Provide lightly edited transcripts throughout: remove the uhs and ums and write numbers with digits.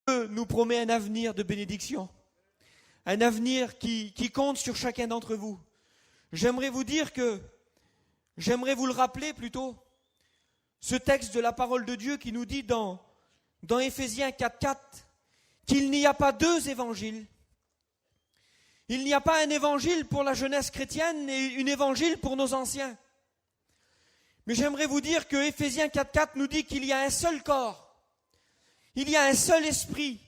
Dieu nous promet un avenir de bénédiction, un avenir qui compte sur chacun d'entre vous. J'aimerais vous le rappeler plutôt, ce texte de la parole de Dieu qui nous dit dans Éphésiens 4:4 qu'il n'y a pas deux évangiles. Il n'y a pas un évangile pour la jeunesse chrétienne et un évangile pour nos anciens. Mais j'aimerais vous dire que Éphésiens 4:4 nous dit qu'il y a un seul corps, il y a un seul esprit,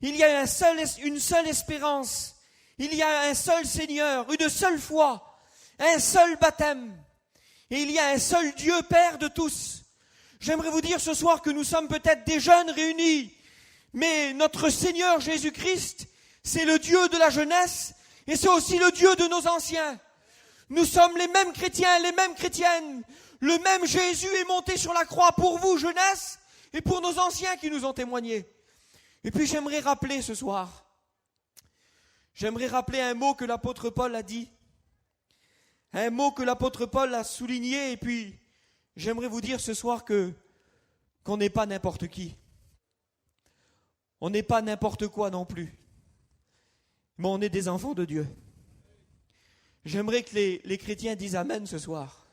il y a une seule espérance, il y a un seul Seigneur, une seule foi, un seul baptême, et il y a un seul Dieu, Père de tous. J'aimerais vous dire ce soir que nous sommes peut-être des jeunes réunis, mais notre Seigneur Jésus-Christ, c'est le Dieu de la jeunesse, et c'est aussi le Dieu de nos anciens. Nous sommes les mêmes chrétiens, les mêmes chrétiennes. Le même Jésus est monté sur la croix pour vous, jeunesse, et pour nos anciens qui nous ont témoigné. Et puis j'aimerais rappeler ce soir, un mot que l'apôtre Paul a dit, un mot que l'apôtre Paul a souligné, et puis j'aimerais vous dire ce soir qu'on n'est pas n'importe qui. On n'est pas n'importe quoi non plus. Mais on est des enfants de Dieu. J'aimerais que les chrétiens disent Amen ce soir.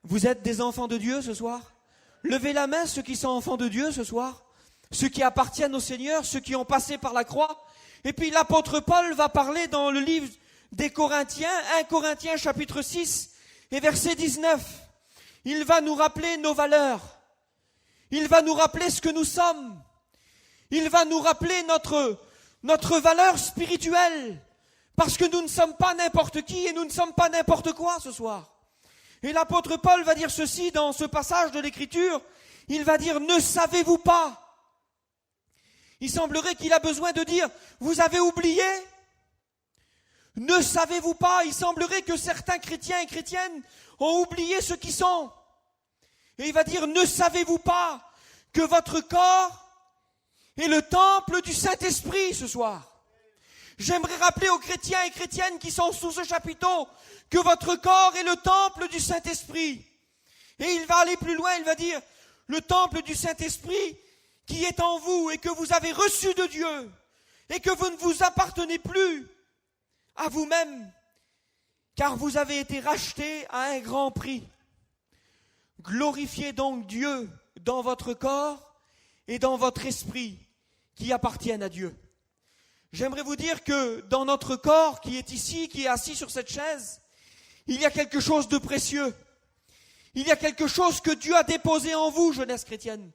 Vous êtes des enfants de Dieu ce soir? Levez la main ceux qui sont enfants de Dieu ce soir, ceux qui appartiennent au Seigneur, ceux qui ont passé par la croix. Et puis l'apôtre Paul va parler dans le livre des Corinthiens, 1 Corinthiens chapitre 6 et verset 19. Il va nous rappeler nos valeurs. Il va nous rappeler ce que nous sommes. Il va nous rappeler notre valeur spirituelle. Parce que nous ne sommes pas n'importe qui et nous ne sommes pas n'importe quoi ce soir. Et l'apôtre Paul va dire ceci dans ce passage de l'Écriture. Il va dire, ne savez-vous pas? Il semblerait qu'il a besoin de dire, vous avez oublié? Ne savez-vous pas? Il semblerait que certains chrétiens et chrétiennes ont oublié ce qu'ils sont. Et il va dire, ne savez-vous pas que votre corps est le temple du Saint-Esprit ce soir? J'aimerais rappeler aux chrétiens et chrétiennes qui sont sous ce chapiteau que votre corps est le temple du Saint-Esprit. Et il va aller plus loin, il va dire, le temple du Saint-Esprit qui est en vous et que vous avez reçu de Dieu et que vous ne vous appartenez plus à vous-même, car vous avez été rachetés à un grand prix. Glorifiez donc Dieu dans votre corps et dans votre esprit qui appartiennent à Dieu. J'aimerais vous dire que dans notre corps qui est ici, qui est assis sur cette chaise, il y a quelque chose de précieux. Il y a quelque chose que Dieu a déposé en vous, jeunesse chrétienne.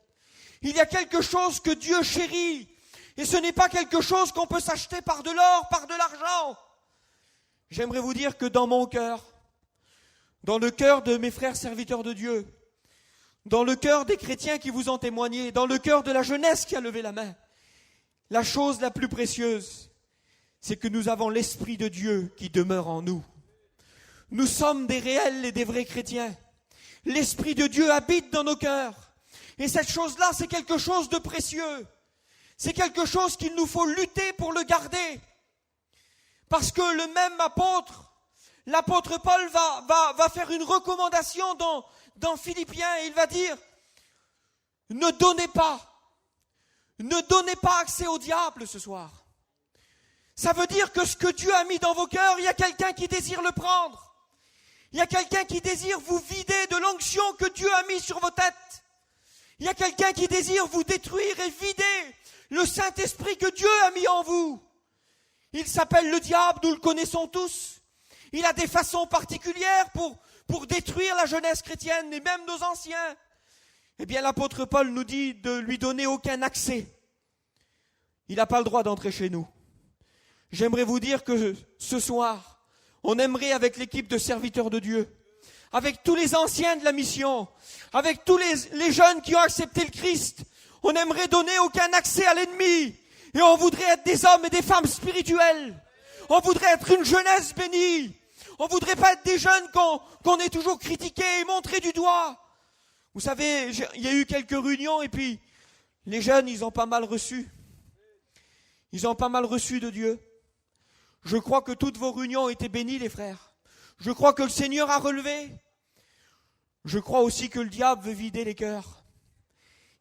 Il y a quelque chose que Dieu chérit. Et ce n'est pas quelque chose qu'on peut s'acheter par de l'or, par de l'argent. J'aimerais vous dire que dans mon cœur, dans le cœur de mes frères serviteurs de Dieu, dans le cœur des chrétiens qui vous ont témoigné, dans le cœur de la jeunesse qui a levé la main, la chose la plus précieuse, c'est que nous avons l'Esprit de Dieu qui demeure en nous. Nous sommes des réels et des vrais chrétiens. L'Esprit de Dieu habite dans nos cœurs. Et cette chose-là, c'est quelque chose de précieux. C'est quelque chose qu'il nous faut lutter pour le garder. Parce que le même l'apôtre Paul va faire une recommandation dans Philippiens et il va dire, ne donnez pas accès au diable ce soir. Ça veut dire que ce que Dieu a mis dans vos cœurs, il y a quelqu'un qui désire le prendre. Il y a quelqu'un qui désire vous vider de l'onction que Dieu a mis sur vos têtes. Il y a quelqu'un qui désire vous détruire et vider le Saint-Esprit que Dieu a mis en vous. Il s'appelle le diable, nous le connaissons tous. Il a des façons particulières pour détruire la jeunesse chrétienne et même nos anciens. Eh bien, l'apôtre Paul nous dit de lui donner aucun accès. Il n'a pas le droit d'entrer chez nous. J'aimerais vous dire que ce soir, on aimerait avec l'équipe de serviteurs de Dieu, avec tous les anciens de la mission, avec tous les jeunes qui ont accepté le Christ, on aimerait donner aucun accès à l'ennemi. Et on voudrait être des hommes et des femmes spirituels. On voudrait être une jeunesse bénie. On voudrait pas être des jeunes qu'on est toujours critiqués et montrés du doigt. Vous savez, il y a eu quelques réunions et puis les jeunes, ils ont pas mal reçu. Ils ont pas mal reçu de Dieu. Je crois que toutes vos réunions ont été bénies, les frères. Je crois que le Seigneur a relevé. Je crois aussi que le diable veut vider les cœurs.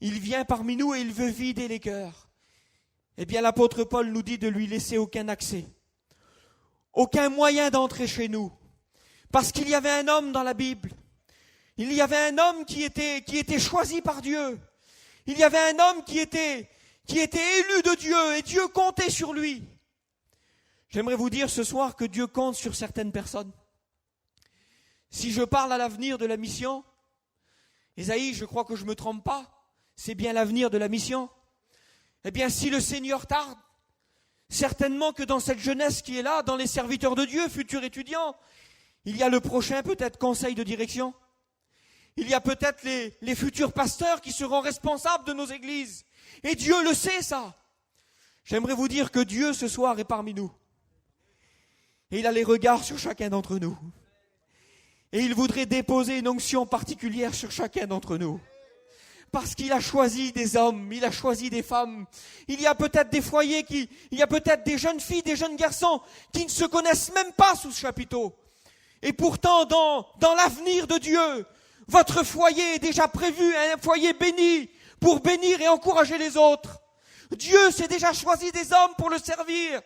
Il vient parmi nous et il veut vider les cœurs. eh bien l'apôtre Paul nous dit de lui laisser aucun accès, aucun moyen d'entrer chez nous. Parce qu'il y avait un homme dans la Bible, il y avait un homme qui était choisi par Dieu, il y avait un homme qui était élu de Dieu et Dieu comptait sur lui. J'aimerais vous dire ce soir que Dieu compte sur certaines personnes. Si je parle à l'avenir de la mission, Ésaïe, je crois que je ne me trompe pas, c'est bien l'avenir de la mission. Eh bien, si le Seigneur tarde, certainement que dans cette jeunesse qui est là, dans les serviteurs de Dieu, futurs étudiants, il y a le prochain peut-être conseil de direction. Il y a peut-être les futurs pasteurs qui seront responsables de nos églises. Et Dieu le sait, ça. J'aimerais vous dire que Dieu, ce soir, est parmi nous. Et il a les regards sur chacun d'entre nous. Et il voudrait déposer une onction particulière sur chacun d'entre nous. Parce qu'il a choisi des hommes, il a choisi des femmes. Il y a peut-être des foyers il y a peut-être des jeunes filles, des jeunes garçons qui ne se connaissent même pas sous ce chapiteau. Et pourtant, dans l'avenir de Dieu, votre foyer est déjà prévu, un foyer béni, pour bénir et encourager les autres. Dieu s'est déjà choisi des hommes pour le servir.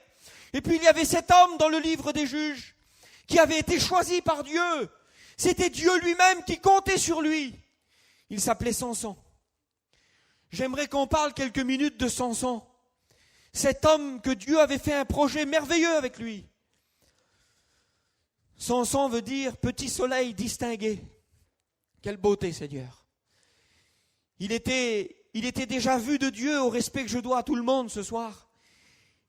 Et puis il y avait cet homme dans le livre des Juges, qui avait été choisi par Dieu. C'était Dieu lui-même qui comptait sur lui. Il s'appelait Samson. J'aimerais qu'on parle quelques minutes de Samson. Cet homme que Dieu avait fait un projet merveilleux avec lui. Samson veut dire petit soleil distingué. Quelle beauté, Seigneur. Il était déjà vu de Dieu au respect que je dois à tout le monde ce soir.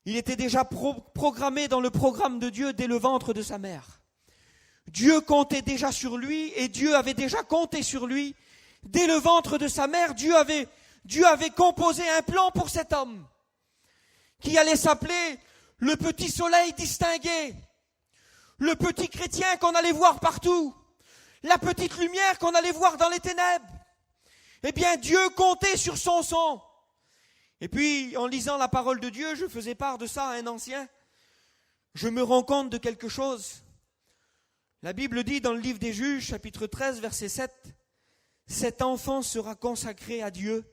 Il était déjà programmé dans le programme de Dieu dès le ventre de sa mère. Dieu comptait déjà sur lui et Dieu avait déjà compté sur lui. Dès le ventre de sa mère, Dieu avait composé un plan pour cet homme qui allait s'appeler le petit soleil distingué, le petit chrétien qu'on allait voir partout, la petite lumière qu'on allait voir dans les ténèbres. Eh bien, Dieu comptait sur Samson. Et puis, en lisant la parole de Dieu, je faisais part de ça à un ancien. Je me rends compte de quelque chose. La Bible dit dans le livre des Juges, chapitre 13, verset 7, « Cet enfant sera consacré à Dieu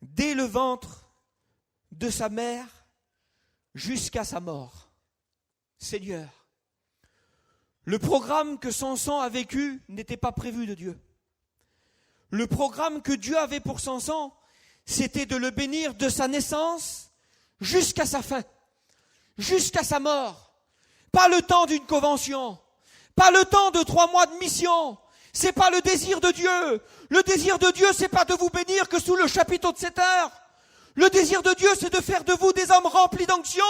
dès le ventre de sa mère jusqu'à sa mort. » Seigneur, le programme que Samson a vécu n'était pas prévu de Dieu. Le programme que Dieu avait pour Samson, c'était de le bénir de sa naissance jusqu'à sa fin, jusqu'à sa mort. Pas le temps d'une convention, pas le temps de 3 mois de mission. C'est pas le désir de Dieu. Le désir de Dieu, c'est pas de vous bénir que sous le chapiteau de 7 heures. Le désir de Dieu, c'est de faire de vous des hommes remplis d'onction,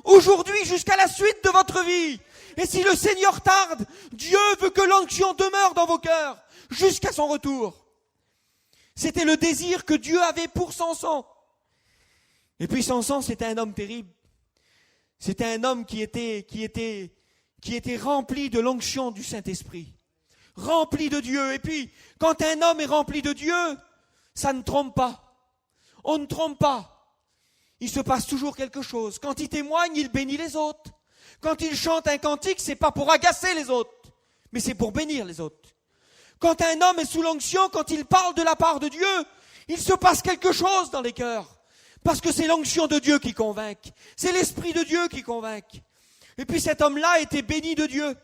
aujourd'hui jusqu'à la suite de votre vie. Et si le Seigneur tarde, Dieu veut que l'onction demeure dans vos cœurs, jusqu'à son retour. C'était le désir que Dieu avait pour Samson. Et puis Samson, c'était un homme terrible. C'était un homme qui était rempli de l'onction du Saint-Esprit. Rempli de Dieu. Et puis, quand un homme est rempli de Dieu, ça ne trompe pas. On ne trompe pas. Il se passe toujours quelque chose. Quand il témoigne, il bénit les autres. Quand il chante un cantique, c'est pas pour agacer les autres, mais c'est pour bénir les autres. Quand un homme est sous l'onction, quand il parle de la part de Dieu, il se passe quelque chose dans les cœurs. Parce que c'est l'onction de Dieu qui convainc. C'est l'Esprit de Dieu qui convainc. Et puis cet homme-là était béni de Dieu.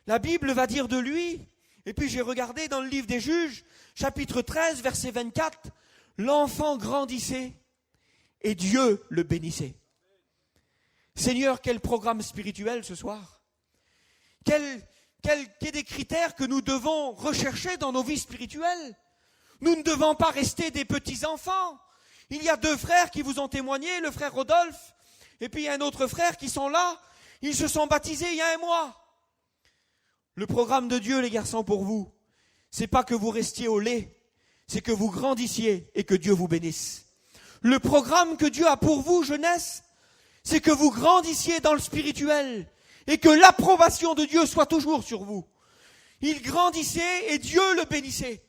La Bible va dire de lui, et puis j'ai regardé dans le livre des Juges, chapitre 13, verset 24, l'enfant grandissait et Dieu le bénissait. Seigneur, quel programme spirituel ce soir. Quels des critères que nous devons rechercher dans nos vies spirituelles. Nous ne devons pas rester des petits enfants. Il y a 2 frères qui vous ont témoigné, le frère Rodolphe, et puis un autre frère qui sont là. Ils se sont baptisés il y a 1 mois. Le programme de Dieu, les garçons, pour vous, c'est pas que vous restiez au lait, c'est que vous grandissiez et que Dieu vous bénisse. Le programme que Dieu a pour vous, jeunesse, c'est que vous grandissiez dans le spirituel et que l'approbation de Dieu soit toujours sur vous. Il grandissait et Dieu le bénissait.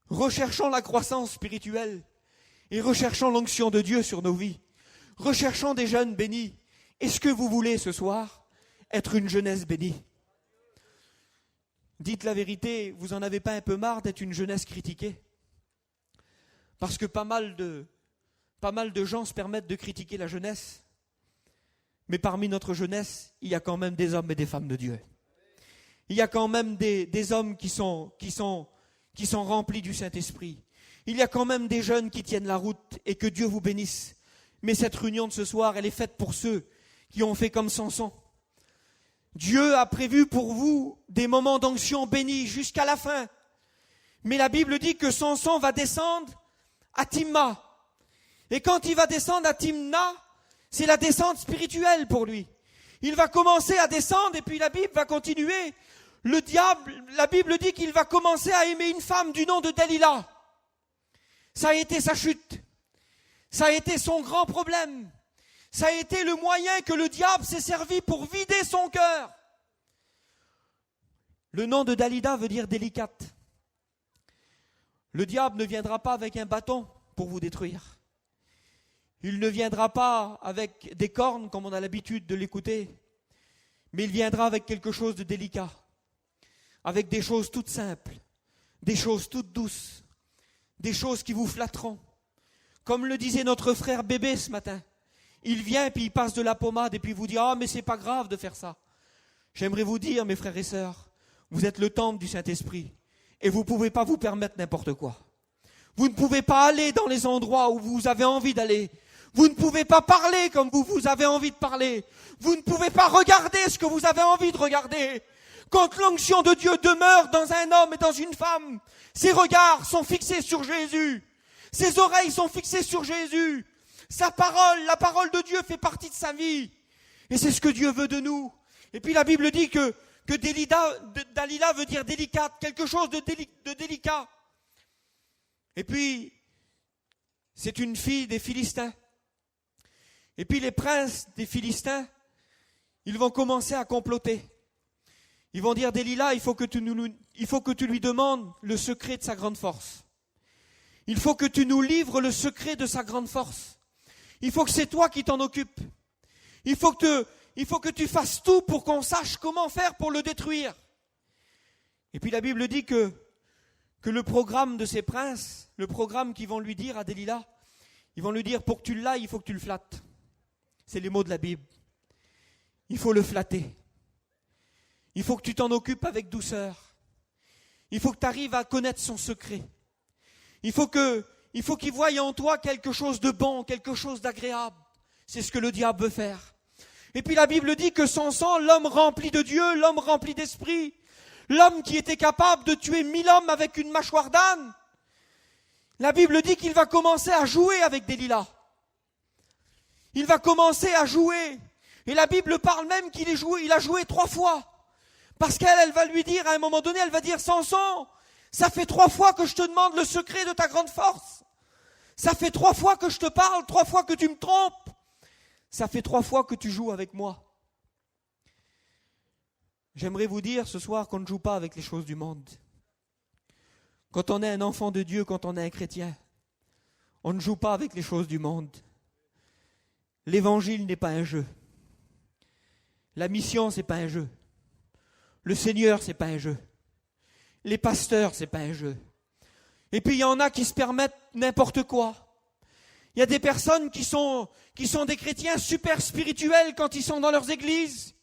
Recherchons la croissance spirituelle et recherchons l'onction de Dieu sur nos vies. Recherchons des jeunes bénis. Est-ce que vous voulez ce soir être une jeunesse bénie? Dites la vérité, vous en avez pas un peu marre d'être une jeunesse critiquée? Parce que pas mal de pas mal de gens se permettent de critiquer la jeunesse, mais parmi notre jeunesse, il y a quand même des hommes et des femmes de Dieu. Il y a quand même des hommes qui sont remplis du Saint-Esprit. Il y a quand même des jeunes qui tiennent la route et que Dieu vous bénisse. Mais cette réunion de ce soir, elle est faite pour ceux qui ont fait comme Samson. Dieu a prévu pour vous des moments d'onction bénis jusqu'à la fin. Mais la Bible dit que Samson va descendre à Timna. Et quand il va descendre à Timna, c'est la descente spirituelle pour lui. Il va commencer à descendre et puis la Bible va continuer. Le diable, la Bible dit qu'il va commencer à aimer une femme du nom de Dalila. Ça a été sa chute. Ça a été son grand problème. Ça a été le moyen que le diable s'est servi pour vider son cœur. Le nom de Dalila veut dire délicate. Le diable ne viendra pas avec un bâton pour vous détruire. Il ne viendra pas avec des cornes comme on a l'habitude de l'écouter, mais il viendra avec quelque chose de délicat, avec des choses toutes simples, des choses toutes douces, des choses qui vous flatteront. Comme le disait notre frère Bébé ce matin, il vient puis il passe de la pommade et puis vous dit « Ah mais c'est pas grave de faire ça ». J'aimerais vous dire mes frères et sœurs, vous êtes le temple du Saint-Esprit et vous ne pouvez pas vous permettre n'importe quoi. Vous ne pouvez pas aller dans les endroits où vous avez envie d'aller. Vous ne pouvez pas parler comme vous avez envie de parler. Vous ne pouvez pas regarder ce que vous avez envie de regarder. Quand l'onction de Dieu demeure dans un homme et dans une femme, ses regards sont fixés sur Jésus. Ses oreilles sont fixées sur Jésus. Sa parole, la parole de Dieu fait partie de sa vie. Et c'est ce que Dieu veut de nous. Et puis la Bible dit que Dalila veut dire délicate, quelque chose de délicat. Et puis, c'est une fille des Philistins. Et puis les princes des Philistins, ils vont commencer à comploter. Ils vont dire, Dalila, il faut que tu lui demandes le secret de sa grande force. Il faut que tu nous livres le secret de sa grande force. Il faut que c'est toi qui t'en occupes. Il faut que tu fasses tout pour qu'on sache comment faire pour le détruire. Et puis la Bible dit que le programme de ces princes, le programme qu'ils vont lui dire à Dalila, ils vont lui dire, pour que tu l'ailles, il faut que tu le flattes. C'est les mots de la Bible. Il faut le flatter. Il faut que tu t'en occupes avec douceur. Il faut que tu arrives à connaître son secret. Il faut qu'il voie en toi quelque chose de bon, quelque chose d'agréable. C'est ce que le diable veut faire. Et puis la Bible dit que Samson, l'homme rempli de Dieu, l'homme rempli d'esprit, l'homme qui était capable de tuer 1000 hommes avec une mâchoire d'âne, la Bible dit qu'il va commencer à jouer avec Dalila. Il va commencer à jouer. Et la Bible parle même il a joué 3 fois. Parce qu'elle va lui dire, à un moment donné, elle va dire, Samson, ça fait 3 fois que je te demande le secret de ta grande force. Ça fait 3 fois que je te parle, 3 fois que tu me trompes. Ça fait 3 fois que tu joues avec moi. J'aimerais vous dire ce soir qu'on ne joue pas avec les choses du monde. Quand on est un enfant de Dieu, quand on est un chrétien, on ne joue pas avec les choses du monde. L'évangile n'est pas un jeu. La mission, c'est pas un jeu. Le Seigneur, c'est pas un jeu. Les pasteurs, c'est pas un jeu. Et puis il y en a qui se permettent n'importe quoi. Il y a des personnes qui sont des chrétiens super spirituels quand ils sont dans leurs églises.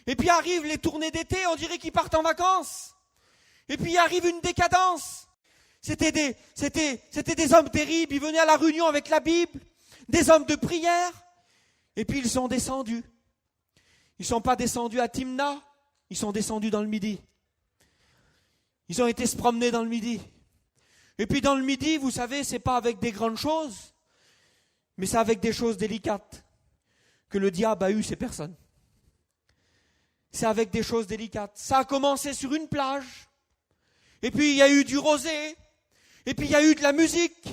Et puis arrivent les tournées d'été, on dirait qu'ils partent en vacances. Et puis arrive une décadence. C'était des hommes terribles, ils venaient à la réunion avec la Bible, des hommes de prière. Et puis ils sont descendus. Ils ne sont pas descendus à Timna, ils sont descendus dans le Midi. Ils ont été se promener dans le Midi. Et puis dans le Midi, vous savez, ce n'est pas avec des grandes choses, mais c'est avec des choses délicates que le diable a eu ces personnes. C'est avec des choses délicates. Ça a commencé sur une plage, et puis il y a eu du rosé, et puis il y a eu de la musique,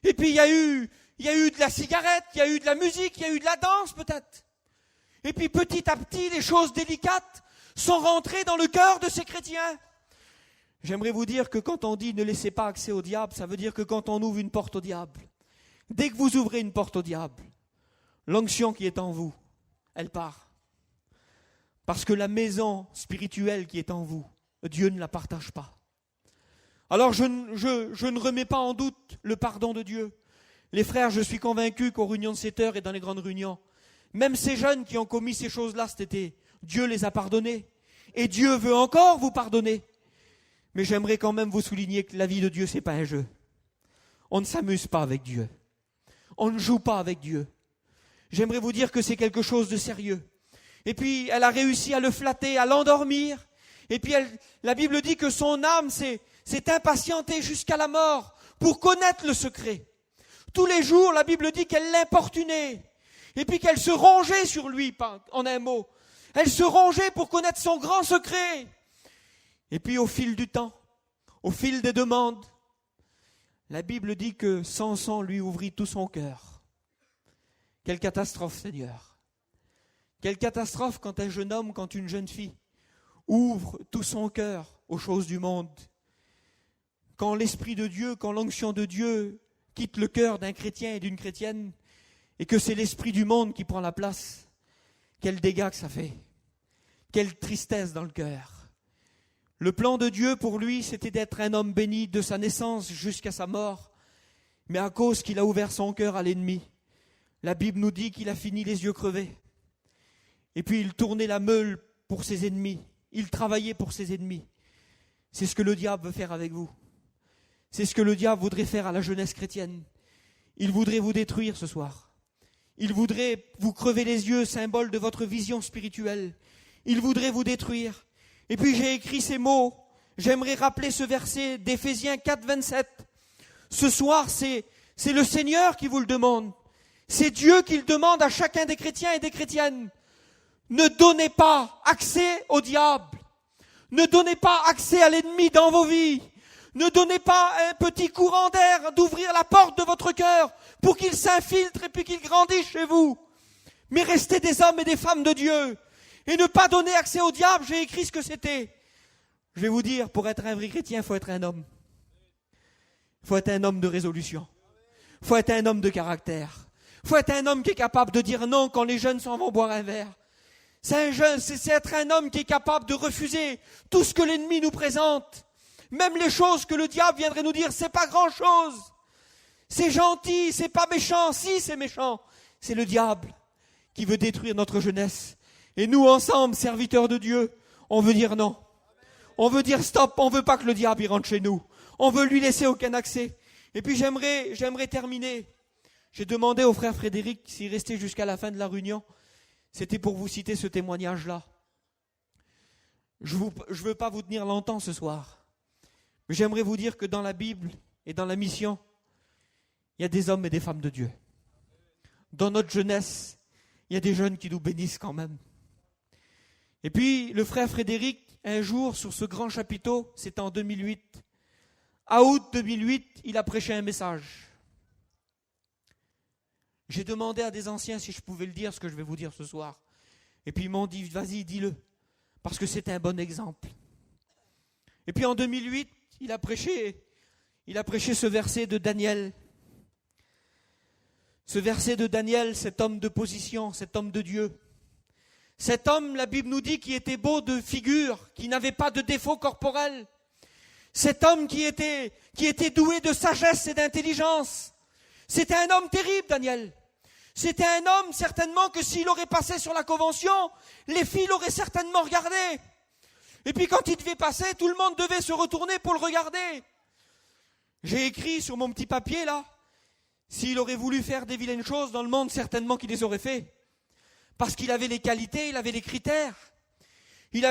et puis il y a eu de la cigarette, il y a eu de la musique, il y a eu de la danse peut-être. Et puis petit à petit, les choses délicates sont rentrées dans le cœur de ces chrétiens. J'aimerais vous dire que quand on dit ne laissez pas accès au diable, ça veut dire que quand on ouvre une porte au diable, dès que vous ouvrez une porte au diable, l'onction qui est en vous, elle part. Parce que la maison spirituelle qui est en vous, Dieu ne la partage pas. Alors je ne remets pas en doute le pardon de Dieu. Les frères, je suis convaincu qu'aux réunions de 7 heures et dans les grandes réunions, même ces jeunes qui ont commis ces choses-là cet été, Dieu les a pardonnés. Et Dieu veut encore vous pardonner. Mais j'aimerais quand même vous souligner que la vie de Dieu, c'est pas un jeu. On ne s'amuse pas avec Dieu. On ne joue pas avec Dieu. J'aimerais vous dire que c'est quelque chose de sérieux. Et puis, elle a réussi à le flatter, à l'endormir. Et puis, la Bible dit que son âme s'est impatientée jusqu'à la mort pour connaître le secret. Tous les jours, la Bible dit qu'elle l'importunait. Et puis qu'elle se rongeait sur lui, en un mot. Elle se rongeait pour connaître son grand secret. Et puis, au fil du temps, au fil des demandes, la Bible dit que Samson lui ouvrit tout son cœur. Quelle catastrophe, Seigneur. Quelle catastrophe quand un jeune homme, quand une jeune fille ouvre tout son cœur aux choses du monde. Quand l'Esprit de Dieu, quand l'onction de Dieu quitte le cœur d'un chrétien et d'une chrétienne, et que c'est l'esprit du monde qui prend la place, quel dégât que ça fait. Quelle tristesse dans le cœur. Le plan de Dieu pour lui, c'était d'être un homme béni de sa naissance jusqu'à sa mort. Mais à cause qu'il a ouvert son cœur à l'ennemi, la Bible nous dit qu'il a fini les yeux crevés. Et puis il tournait la meule pour ses ennemis. Il travaillait pour ses ennemis. C'est ce que le diable veut faire avec vous. C'est ce que le diable voudrait faire à la jeunesse chrétienne. Il voudrait vous détruire ce soir. Il voudrait vous crever les yeux, symbole de votre vision spirituelle. Il voudrait vous détruire. Et puis j'ai écrit ces mots. J'aimerais rappeler ce verset d'Éphésiens 4, 27. Ce soir, c'est le Seigneur qui vous le demande. C'est Dieu qui le demande à chacun des chrétiens et des chrétiennes. Ne donnez pas accès au diable. Ne donnez pas accès à l'ennemi dans vos vies. Ne donnez pas un petit courant d'air d'ouvrir la porte de votre cœur pour qu'il s'infiltre et puis qu'il grandisse chez vous. Mais restez des hommes et des femmes de Dieu. Et ne pas donner accès au diable, j'ai écrit ce que c'était. Je vais vous dire, pour être un vrai chrétien, il faut être un homme. Il faut être un homme de résolution. Il faut être un homme de caractère. Il faut être un homme qui est capable de dire non quand les jeunes s'en vont boire un verre. C'est être un homme qui est capable de refuser tout ce que l'ennemi nous présente. Même les choses que le diable viendrait nous dire, c'est pas grand chose. C'est gentil, c'est pas méchant. Si, c'est méchant. C'est le diable qui veut détruire notre jeunesse. Et nous, ensemble, serviteurs de Dieu, on veut dire non. On veut dire stop, on veut pas que le diable y rentre chez nous. On veut lui laisser aucun accès. Et puis j'aimerais terminer. J'ai demandé au frère Frédéric s'il restait jusqu'à la fin de la réunion. C'était pour vous citer ce témoignage-là. Je ne veux pas vous tenir longtemps ce soir. Mais j'aimerais vous dire que dans la Bible et dans la mission, il y a des hommes et des femmes de Dieu. Dans notre jeunesse, il y a des jeunes qui nous bénissent quand même. Et puis, le frère Frédéric, un jour, sur ce grand chapiteau, c'était en 2008, à août 2008, il a prêché un message. J'ai demandé à des anciens si je pouvais le dire, ce que je vais vous dire ce soir. Et puis ils m'ont dit, vas-y, dis-le, parce que c'est un bon exemple. Et puis en 2008, il a prêché ce verset de Daniel. Ce verset de Daniel, cet homme de position, cet homme de Dieu. Cet homme, la Bible nous dit, qui était beau de figure, qui n'avait pas de défaut corporel. Cet homme qui était doué de sagesse et d'intelligence. C'était un homme terrible, Daniel. C'était un homme, certainement, que s'il aurait passé sur la convention, les filles l'auraient certainement regardé. Et puis quand il devait passer, tout le monde devait se retourner pour le regarder. J'ai écrit sur mon petit papier, là, s'il aurait voulu faire des vilaines choses dans le monde, certainement qu'il les aurait fait. Parce qu'il avait les qualités, il avait les critères. Il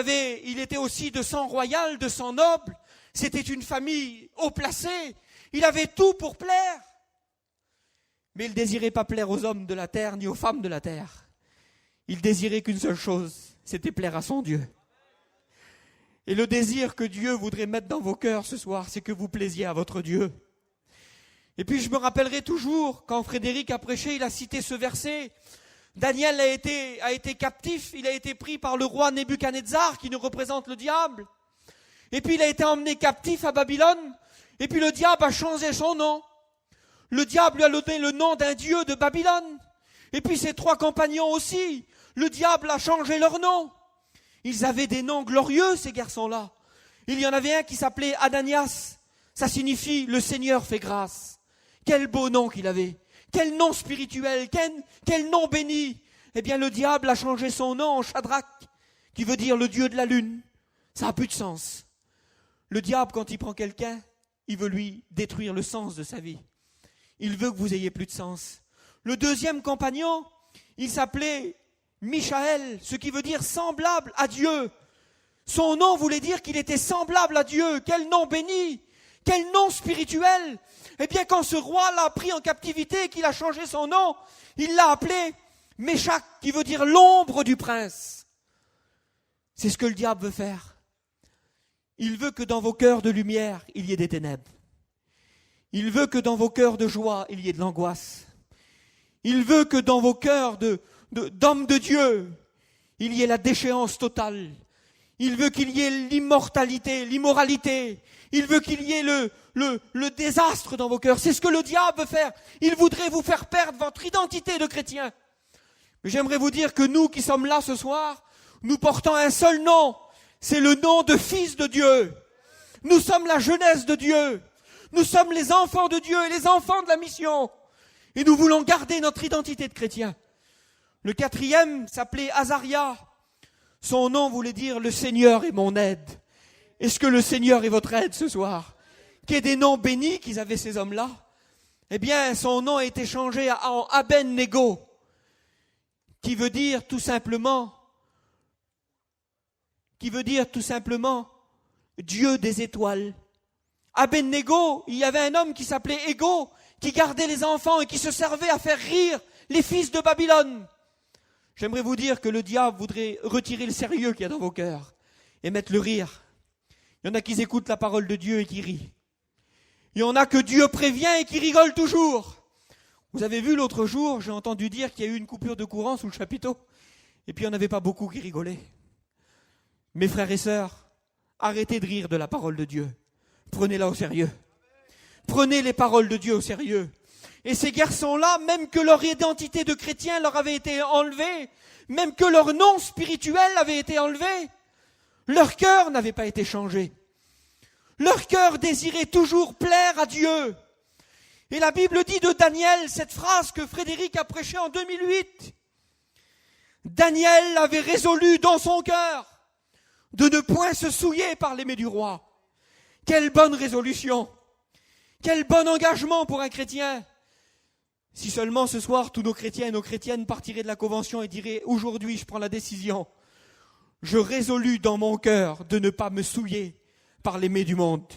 était aussi de sang royal, de sang noble. C'était une famille haut placée. Il avait tout pour plaire. Mais il ne désirait pas plaire aux hommes de la terre, ni aux femmes de la terre. Il désirait qu'une seule chose, c'était plaire à son Dieu. Et le désir que Dieu voudrait mettre dans vos cœurs ce soir, c'est que vous plaisiez à votre Dieu. Et puis je me rappellerai toujours, quand Frédéric a prêché, il a cité ce verset. Daniel a été captif, il a été pris par le roi Nebuchadnezzar, qui nous représente le diable. Et puis il a été emmené captif à Babylone, et puis le diable a changé son nom. Le diable lui a donné le nom d'un dieu de Babylone. Et puis ses 3 compagnons aussi, le diable a changé leur nom. Ils avaient des noms glorieux, ces garçons-là. Il y en avait un qui s'appelait Ananias. Ça signifie « le Seigneur fait grâce ». Quel beau nom qu'il avait. Quel nom spirituel, quel nom béni. Eh bien, le diable a changé son nom en Shadrach, qui veut dire le Dieu de la lune. Ça n'a plus de sens. Le diable, quand il prend quelqu'un, il veut lui détruire le sens de sa vie. Il veut que vous ayez plus de sens. Le deuxième compagnon, il s'appelait Michaël, ce qui veut dire semblable à Dieu. Son nom voulait dire qu'il était semblable à Dieu. Quel nom béni, quel nom spirituel. Eh bien, quand ce roi l'a pris en captivité et qu'il a changé son nom, il l'a appelé Méshach, qui veut dire l'ombre du prince. C'est ce que le diable veut faire. Il veut que dans vos cœurs de lumière, il y ait des ténèbres. Il veut que dans vos cœurs de joie, il y ait de l'angoisse. Il veut que dans vos cœurs d'hommes de Dieu, il y ait la déchéance totale. Il veut qu'il y ait l'immortalité, l'immoralité. Il veut qu'il y ait le désastre dans vos cœurs. C'est ce que le diable veut faire. Il voudrait vous faire perdre votre identité de chrétien. Mais j'aimerais vous dire que nous qui sommes là ce soir, nous portons un seul nom. C'est le nom de fils de Dieu. Nous sommes la jeunesse de Dieu. Nous sommes les enfants de Dieu et les enfants de la mission. Et nous voulons garder notre identité de chrétien. Le quatrième s'appelait Azaria. Son nom voulait dire « Le Seigneur est mon aide ». Est-ce que le Seigneur est votre aide ce soir? Qu'il y ait des noms bénis qu'ils avaient ces hommes-là. Eh bien, son nom a été changé en Abed-Nego, qui veut dire tout simplement Dieu des étoiles. Abed-Nego, il y avait un homme qui s'appelait Égo, qui gardait les enfants et qui se servait à faire rire les fils de Babylone. J'aimerais vous dire que le diable voudrait retirer le sérieux qu'il y a dans vos cœurs et mettre le rire. Il y en a qui écoutent la parole de Dieu et qui rient. Il y en a que Dieu prévient et qui rigolent toujours. Vous avez vu l'autre jour, j'ai entendu dire qu'il y a eu une coupure de courant sous le chapiteau. Et puis il n'y en avait pas beaucoup qui rigolaient. Mes frères et sœurs, arrêtez de rire de la parole de Dieu. Prenez-la au sérieux. Prenez les paroles de Dieu au sérieux. Et ces garçons-là, même que leur identité de chrétien leur avait été enlevée, même que leur nom spirituel avait été enlevé, leur cœur n'avait pas été changé. Leur cœur désirait toujours plaire à Dieu. Et la Bible dit de Daniel, cette phrase que Frédéric a prêchée en 2008. Daniel avait résolu dans son cœur de ne point se souiller par les mets du roi. Quelle bonne résolution! Quel bon engagement pour un chrétien! Si seulement ce soir, tous nos chrétiens et nos chrétiennes partiraient de la convention et diraient « Aujourd'hui, je prends la décision. Je résolus dans mon cœur de ne pas me souiller par les mets du monde.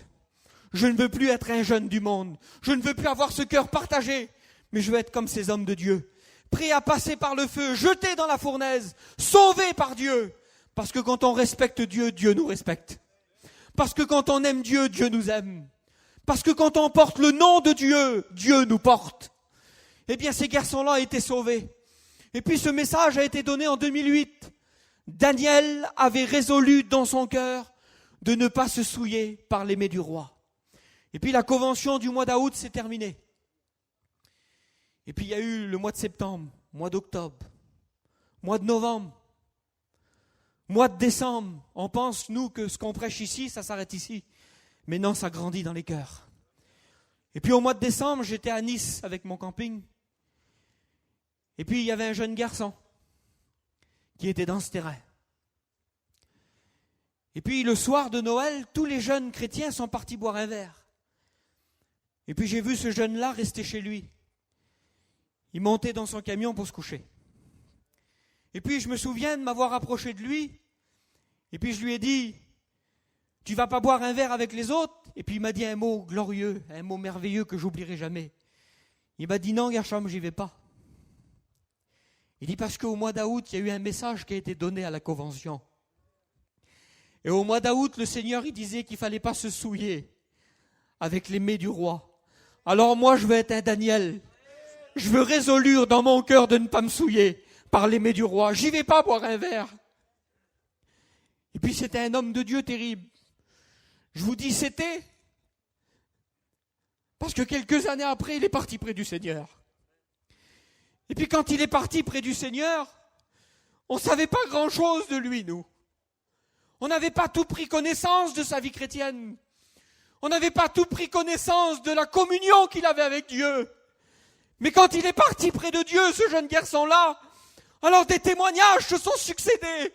Je ne veux plus être un jeune du monde. Je ne veux plus avoir ce cœur partagé. Mais je veux être comme ces hommes de Dieu, prêts à passer par le feu, jetés dans la fournaise, sauvés par Dieu. Parce que quand on respecte Dieu, Dieu nous respecte. Parce que quand on aime Dieu, Dieu nous aime. Parce que quand on porte le nom de Dieu, Dieu nous porte. Eh bien, ces garçons-là ont été sauvés. Et puis ce message a été donné en 2008. Daniel avait résolu dans son cœur de ne pas se souiller par les mets du roi. Et puis la convention du mois d'août s'est terminée. Et puis il y a eu le mois de septembre, mois d'octobre, mois de novembre, mois de décembre. On pense, nous, que ce qu'on prêche ici, ça s'arrête ici. Mais non, ça grandit dans les cœurs. Et puis au mois de décembre, j'étais à Nice avec mon camping. Et puis il y avait un jeune garçon qui était dans ce terrain. Et puis le soir de Noël, tous les jeunes chrétiens sont partis boire un verre. Et puis j'ai vu ce jeune-là rester chez lui. Il montait dans son camion pour se coucher. Et puis je me souviens de m'avoir approché de lui. Et puis je lui ai dit, tu vas pas boire un verre avec les autres? Et puis il m'a dit un mot glorieux, un mot merveilleux que j'oublierai jamais. Il m'a dit, non Gershom, j'y vais pas. Il dit, parce qu'au mois d'août, il y a eu un message qui a été donné à la convention. Et au mois d'août, le Seigneur, il disait qu'il fallait pas se souiller avec les mets du roi. Alors moi, je veux être un Daniel. Je veux résoudre dans mon cœur de ne pas me souiller par les mets du roi. J'y vais pas boire un verre. Et puis c'était un homme de Dieu terrible. Je vous dis c'était parce que quelques années après, il est parti près du Seigneur. Et puis quand il est parti près du Seigneur, on ne savait pas grand-chose de lui, nous. On n'avait pas tout pris connaissance de sa vie chrétienne. On n'avait pas tout pris connaissance de la communion qu'il avait avec Dieu. Mais quand il est parti près de Dieu, ce jeune garçon-là, alors des témoignages se sont succédés.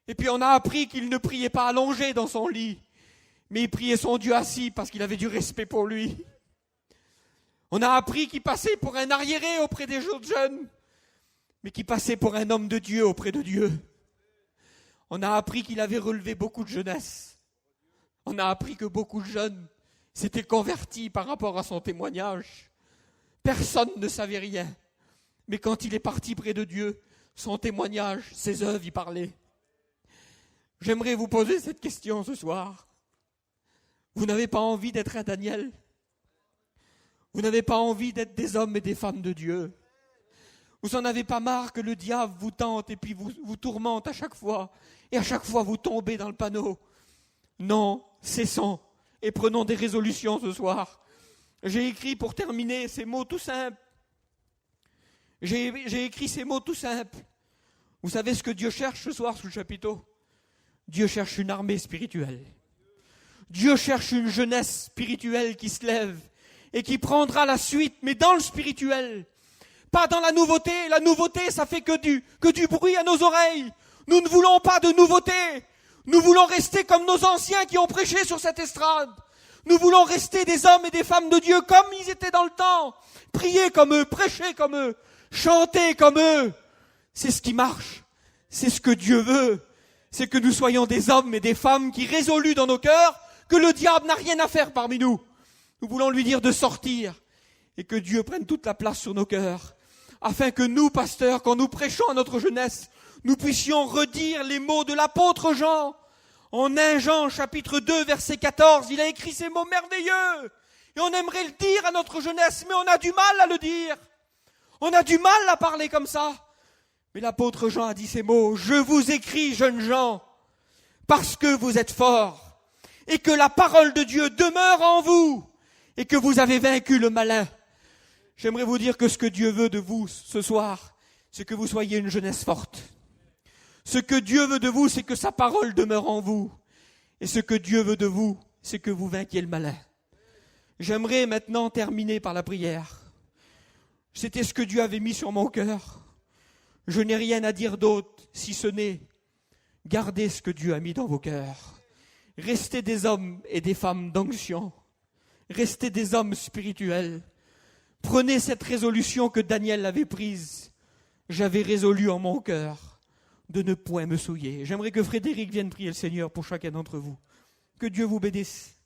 Et puis on a appris qu'il ne priait pas allongé dans son lit, mais il priait son Dieu assis parce qu'il avait du respect pour lui. On a appris qu'il passait pour un arriéré auprès des autres jeunes, mais qu'il passait pour un homme de Dieu auprès de Dieu. On a appris qu'il avait relevé beaucoup de jeunesse. On a appris que beaucoup de jeunes s'étaient convertis par rapport à son témoignage. Personne ne savait rien. Mais quand il est parti près de Dieu, son témoignage, ses œuvres y parlaient. J'aimerais vous poser cette question ce soir. Vous n'avez pas envie d'être un Daniel? Vous n'avez pas envie d'être des hommes et des femmes de Dieu? Vous en avez pas marre que le diable vous tente et puis vous tourmente à chaque fois, et à chaque fois vous tombez dans le panneau? Non, cessons et prenons des résolutions ce soir. J'ai écrit pour terminer ces mots tout simples. J'ai écrit ces mots tout simples. Vous savez ce que Dieu cherche ce soir sous le chapiteau? Dieu cherche une armée spirituelle. Dieu cherche une jeunesse spirituelle qui se lève et qui prendra la suite, mais dans le spirituel. Pas dans la nouveauté. La nouveauté, ça fait que du bruit à nos oreilles. Nous ne voulons pas de nouveauté. Nous voulons rester comme nos anciens qui ont prêché sur cette estrade. Nous voulons rester des hommes et des femmes de Dieu comme ils étaient dans le temps. Prier comme eux, prêcher comme eux, chanter comme eux. C'est ce qui marche. C'est ce que Dieu veut. C'est que nous soyons des hommes et des femmes qui résolus dans nos cœurs que le diable n'a rien à faire parmi nous. Nous voulons lui dire de sortir et que Dieu prenne toute la place sur nos cœurs, afin que nous, pasteurs, quand nous prêchons à notre jeunesse, nous puissions redire les mots de l'apôtre Jean. En 1 Jean, chapitre 2, verset 14, il a écrit ces mots merveilleux. Et on aimerait le dire à notre jeunesse, mais on a du mal à le dire. On a du mal à parler comme ça. Mais l'apôtre Jean a dit ces mots: « Je vous écris, jeunes gens, parce que vous êtes forts, et que la parole de Dieu demeure en vous, et que vous avez vaincu le malin. » J'aimerais vous dire que ce que Dieu veut de vous ce soir, c'est que vous soyez une jeunesse forte. Ce que Dieu veut de vous, c'est que sa parole demeure en vous. Et ce que Dieu veut de vous, c'est que vous vainquiez le malin. J'aimerais maintenant terminer par la prière. C'était ce que Dieu avait mis sur mon cœur. Je n'ai rien à dire d'autre, si ce n'est gardez ce que Dieu a mis dans vos cœurs. Restez des hommes et des femmes d'onction. Restez des hommes spirituels. Prenez cette résolution que Daniel avait prise. J'avais résolu en mon cœur de ne point me souiller. J'aimerais que Frédéric vienne prier le Seigneur pour chacun d'entre vous. Que Dieu vous bénisse.